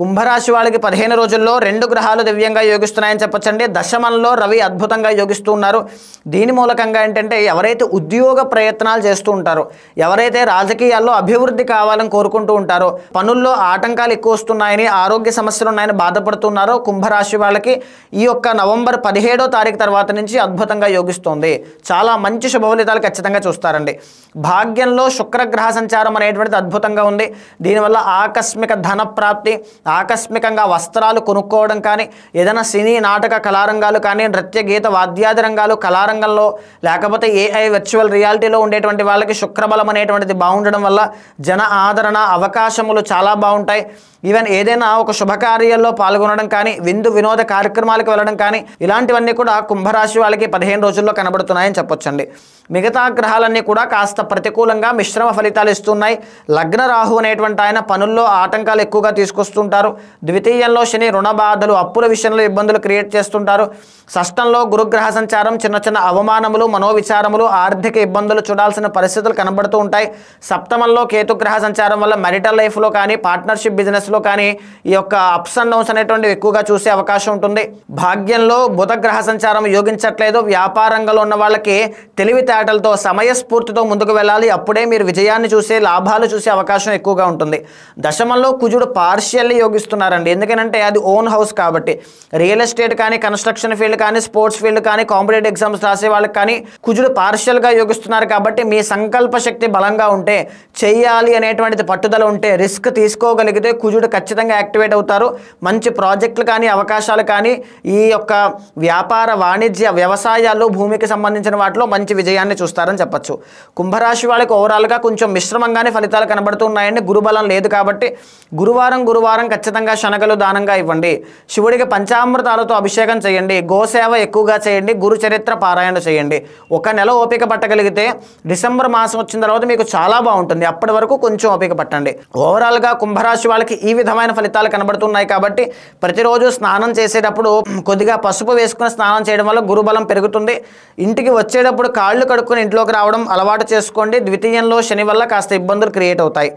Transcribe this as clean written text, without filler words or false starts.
కుంభరాశి వాళ్ళకి 15 రోజుల్లో 2 గ్రహాలు దివ్యంగా యోగిస్తున్నాయని చెప్పొచ్చండి. దశమంలో రవి అద్భుతంగా యోగిస్తూ ఉన్నారు. దీని మూలకంగా ఏంటంటే ఎవరైతే ఉద్యోగ ప్రయత్నాలు చేస్తూ ఉంటారో, ఎవరైతే రాజకీయాల్లో అభివృద్ధి కావాలని కోరుకుంటూ ఉంటారో, పనుల్లో ఆటంకాలు ఎక్కువ వస్తున్నాయని, ఆరోగ్య సమస్యలు ఉన్నాయని బాధపడుతున్నారో కుంభరాశి వాళ్ళకి ఈ యొక్క నవంబర్ 17వ తారీఖు తర్వాత నుంచి అద్భుతంగా యోగిస్తుంది. చాలా మంచి శుభ ఫలితాలు ఖచ్చితంగా చూస్తారండి. భాగ్యంలో శుక్రగ్రహ సంచారం అనేటువంటిది అద్భుతంగా ఉంది. దీనివల్ల ఆకస్మిక ధన ప్రాప్తి, ఆకస్మికంగా వస్త్రాలు కొనుక్కోవడం కానీ, ఏదైనా సినీ నాటక కళారంగాలు కానీ, నృత్య గీత వాద్యాది రంగాలు కళారంగంలో, లేకపోతే ఏఐ వర్చువల్ రియాలిటీలో ఉండేటువంటి వాళ్ళకి శుక్రబలం అనేటువంటిది బాగుండడం వల్ల జన ఆదరణ అవకాశములు చాలా బాగుంటాయి. ఈవెన్ ఏదైనా ఒక శుభకార్యాల్లో పాల్గొనడం కానీ, విందు వినోద కార్యక్రమాలకు వెళ్ళడం కానీ, ఇలాంటివన్నీ కూడా కుంభరాశి వాళ్ళకి 15 రోజుల్లో కనబడుతున్నాయని చెప్పొచ్చండి. మిగతా గ్రహాలన్నీ కూడా కాస్త ప్రతికూలంగా మిశ్రమ ఫలితాలు ఇస్తున్నాయి. లగ్న రాహు అనేటువంటి ఆయన పనుల్లో ఆటంకాలు ఎక్కువగా తీసుకొస్తుంటారు. ద్వితీయంలో శని రుణ బాధలు, అప్పుల విషయంలో ఇబ్బందులు క్రియేట్ చేస్తుంటారు. షష్టంలో గురుగ్రహ సంచారం చిన్న చిన్న అవమానములు, మనోవిచారములు, ఆర్థిక ఇబ్బందులు చూడాల్సిన పరిస్థితులు కనబడుతూ ఉంటాయి. సప్తమంలో కేతుగ్రహ సంచారం వల్ల మెరిటల్ లైఫ్లో కానీ, పార్ట్నర్షిప్ బిజినెస్లో కానీ ఈ యొక్క అప్స్ అండ్ డౌన్స్ అనేటువంటివి ఎక్కువగా చూసే అవకాశం ఉంటుంది. భాగ్యంలో బుధగ్రహ సంచారం యోగించట్లేదు. వ్యాపారంలో ఉన్న వాళ్ళకి తెలివితేటలతో, సమయస్ఫూర్తితో ముందుకు వెళ్ళాలి. అప్పుడే మీరు విజయాన్ని చూసే, లాభాలు చూసే అవకాశం ఎక్కువగా ఉంటుంది. దశమంలో కుజుడు పార్షియల్లీ యోగిస్తున్నారండి. ఎందుకంటే అది ఓన్ హౌస్ కాబట్టి. రియల్ ఎస్టేట్ కానీ, కన్స్ట్రక్షన్ ఫీల్డ్ కానీ, స్పోర్ట్స్ ఫీల్డ్ కానీ, కాంపిటేటివ్ ఎగ్జామ్స్ రాసే వాళ్ళకి కానీ కుజుడు పార్షియల్గా యోగిస్తున్నారు కాబట్టి మీ సంకల్ప శక్తి బలంగా ఉంటే, చెయ్యాలి అనేటువంటిది పట్టుదల ఉంటే, రిస్క్ తీసుకోగలిగితే కుజుడు ఖచ్చితంగా యాక్టివేట్ అవుతారు. మంచి ప్రాజెక్టులు కానీ, అవకాశాలు కానీ, ఈ యొక్క వ్యాపార వాణిజ్య వ్యవసాయాలు, భూమికి సంబంధించిన వాటిలో మంచి విజయాన్ని చూస్తారని చెప్పొచ్చు. కుంభరాశి వాళ్ళకి ఓవరాల్గా కొంచెం మిశ్రమంగానే ఫలితాలు కనబడుతున్నాయండి. గురుబలం లేదు కాబట్టి గురువారం ఖచ్చితంగా శనగలు దానంగా ఇవ్వండి. శివుడికి పంచామృతాలతో అభిషేకం చేయండి. గోసేవ ఎక్కువగా చేయండి. గురు చరిత్ర పారాయణ చేయండి. ఒక నెల ఓపిక పట్టగలిగితే డిసెంబర్ మాసం వచ్చిన తర్వాత మీకు చాలా బాగుంటుంది. అప్పటి వరకు కొంచెం ఓపిక పట్టండి. ఓవరాల్గా కుంభరాశి వాళ్ళకి ఈ విధమైన ఫలితాలు కనబడుతున్నాయి కాబట్టి ప్రతిరోజు స్నానం చేసేటప్పుడు కొద్దిగా పసుపు వేసుకుని స్నానం చేయడం వల్ల గురుబలం పెరుగుతుంది. ఇంటికి వచ్చేటప్పుడు కాళ్ళు కడుక్కొని ఇంట్లోకి రావడం అలవాటు చేసుకోండి. ద్వితీయంలో శని వల్ల కాస్త ఇబ్బందులు క్రియేట్ అవుతాయి.